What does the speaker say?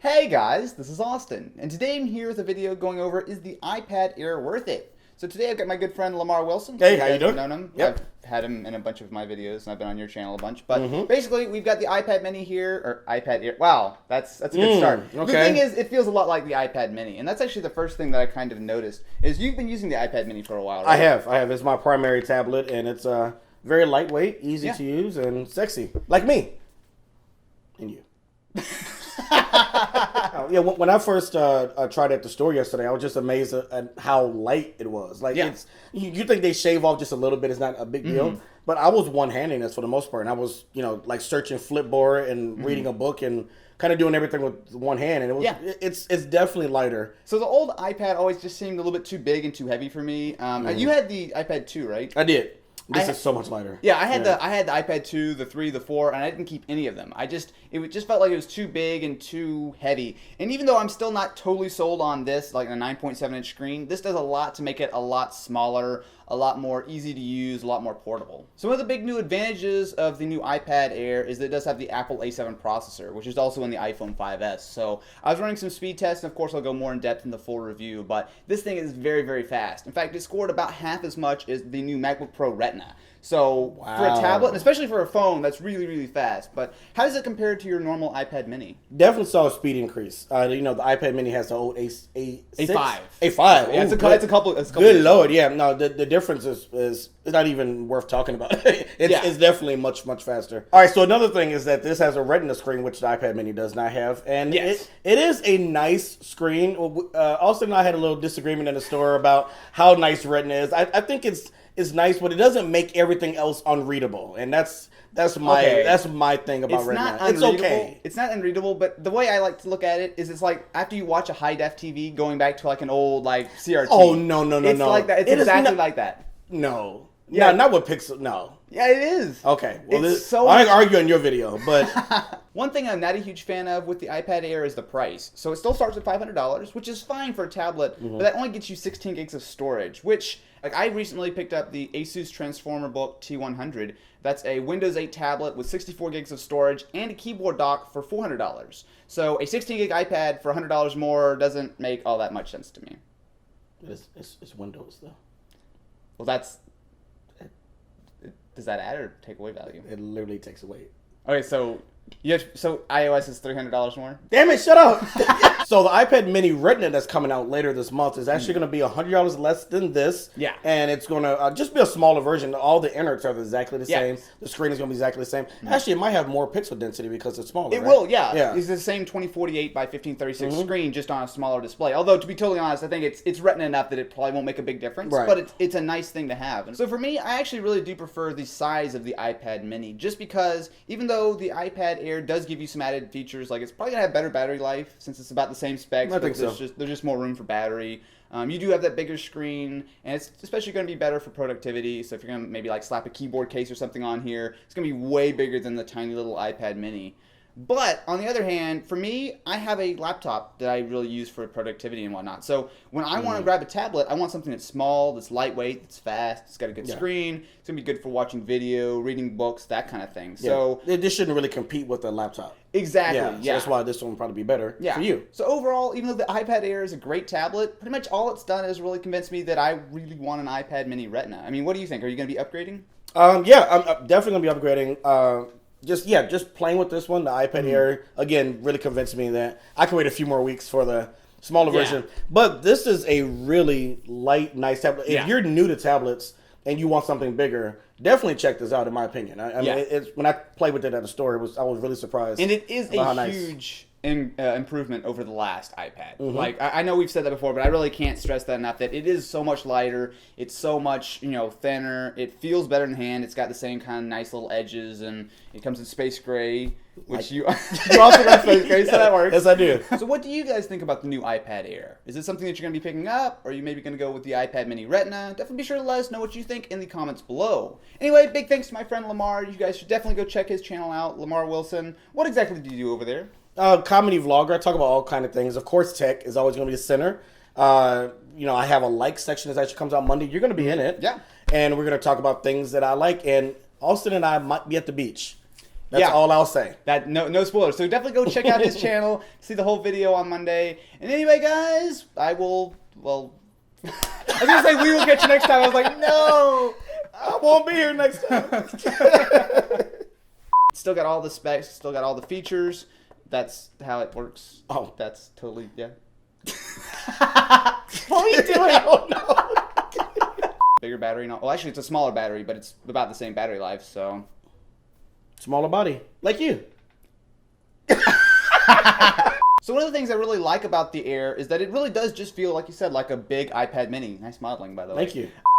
Hey guys, this is Austin, and today I'm here with a video going over is the iPad Air worth it? So today I've got my good friend Lamar Wilson. Hey, how you doing? Known him. Yep. I've had him in a bunch of my videos, and I've been on your channel a bunch. But basically, we've got the iPad Mini here, or iPad Air. Wow, that's a good start. Okay. The thing is, it feels a lot like the iPad Mini, and that's actually the first thing that I kind of noticed, is you've been using the iPad Mini for a while, right? I have. It's my primary tablet, and it's very lightweight, easy to use, and sexy. Like me. And you. Yeah, when I first tried at the store yesterday, I was just amazed at how light it was. Like, it's you think they shave off just a little bit, it's not a big deal. But I was one-handing this for the most part, and I was, like searching Flipboard and reading a book and kind of doing everything with one hand, and it was it's definitely lighter. So the old iPad always just seemed a little bit too big and too heavy for me. You had the iPad 2, right? I did. This is so much lighter. Yeah, I had the iPad 2, the 3, the 4, and I didn't keep any of them. It just felt like it was too big and too heavy. And even though I'm still not totally sold on this, like a 9.7-inch screen, this does a lot to make it a lot smaller, a lot more easy to use, a lot more portable. So one of the big new advantages of the new iPad Air is that it does have the Apple A7 processor, which is also in the iPhone 5S. So I was running some speed tests, and of course I'll go more in depth in the full review, but this thing is very, very fast. In fact, it scored about half as much as the new MacBook Pro Retina. So for a tablet, and especially for a phone, that's really, really fast. But how does it compare to your normal iPad Mini? Definitely saw a speed increase. The iPad Mini has the old A5. A5. Yeah, it's a couple. Good lord, yeah. No, the difference is not even worth talking about. It's definitely much faster. All right, so another thing is that this has a Retina screen, which the iPad Mini does not have, and it is a nice screen. Austin and I had a little disagreement in the store about how nice Retina is. I think it's nice, but it doesn't make everything else unreadable, and that's my thing about Retina. It's okay. It's not unreadable, but the way I like to look at it is it's like after you watch a high def TV going back to like an old like CRT. Oh no! It's like that. It's exactly like that. No. Yeah, not with Pixel. No. Yeah, it is. Okay. Well, I ain't arguing your video, but one thing I'm not a huge fan of with the iPad Air is the price. So it still starts at $500, which is fine for a tablet, but that only gets you 16 gigs of storage, which like I recently picked up the Asus Transformer T100. That's a Windows 8 tablet with 64 gigs of storage and a keyboard dock for $400. So a 16 gig iPad for $100 more doesn't make all that much sense to me. It's Windows though. Well, does that add or take away value? It literally takes away. Okay, so iOS is $300 more? Damn it, shut up. So the iPad Mini Retina that's coming out later this month is actually going to be $100 less than this. Yeah. And it's going to just be a smaller version. All the innards are exactly the same. The screen is going to be exactly the same. Actually, it might have more pixel density because it's smaller. It will, yeah. It's the same 2048 by 1536 screen, just on a smaller display. Although, to be totally honest, I think it's Retina enough that it probably won't make a big difference. Right. But it's a nice thing to have. And so for me, I actually really do prefer the size of the iPad Mini, just because even though the iPad Air does give you some added features, like it's probably going to have better battery life since it's about the same specs. I think so. There's just more room for battery. You do have that bigger screen, and it's especially going to be better for productivity. So if you're going to maybe like slap a keyboard case or something on here, it's going to be way bigger than the tiny little iPad Mini. But on the other hand, for me, I have a laptop that I really use for productivity and whatnot. So when I want to grab a tablet, I want something that's small, that's lightweight, that's fast, it's got a good screen. It's going to be good for watching video, reading books, that kind of thing. So this shouldn't really compete with the laptop. Exactly. So that's why this one will probably be better for you. So overall, even though the iPad Air is a great tablet, pretty much all it's done is really convince me that I really want an iPad Mini Retina. I mean, what do you think? Are you going to be upgrading? I'm definitely going to be upgrading. Just playing with this one, the iPad Air, again, really convinced me that I can wait a few more weeks for the smaller version. But this is a really light, nice tablet. If you're new to tablets and you want something bigger, definitely check this out, in my opinion. I mean, when I played with it at the store, I was really surprised. And it is a huge improvement over the last iPad. Like I know we've said that before, but I really can't stress that enough. That it is so much lighter. It's so much thinner. It feels better in the hand. It's got the same kind of nice little edges, and it comes in space gray, which you also got space gray, so that works. Yes, I do. So what do you guys think about the new iPad Air? Is it something that you're going to be picking up, or are you maybe going to go with the iPad Mini Retina? Definitely be sure to let us know what you think in the comments below. Anyway, big thanks to my friend Lamar. You guys should definitely go check his channel out, Lamar Wilson. What exactly do you do over there? Comedy vlogger. I talk about all kind of things. Of course, tech is always going to be the center. I have a like section that actually comes out Monday. You're going to be in it. Yeah. And we're going to talk about things that I like. And Austin and I might be at the beach. That's all I'll say. That no spoilers. So definitely go check out his channel, see the whole video on Monday. And anyway, guys, I will. Well, I was gonna say we will catch you next time. I was like, no, I won't be here next time. Still got all the specs. Still got all the features. That's how it works. Oh, that's totally What are you doing? I don't know. Bigger battery. Well, actually, it's a smaller battery, but it's about the same battery life. So smaller body, like you. So one of the things I really like about the Air is that it really does just feel, like you said, like a big iPad mini. Nice modeling, by the way. Thank you.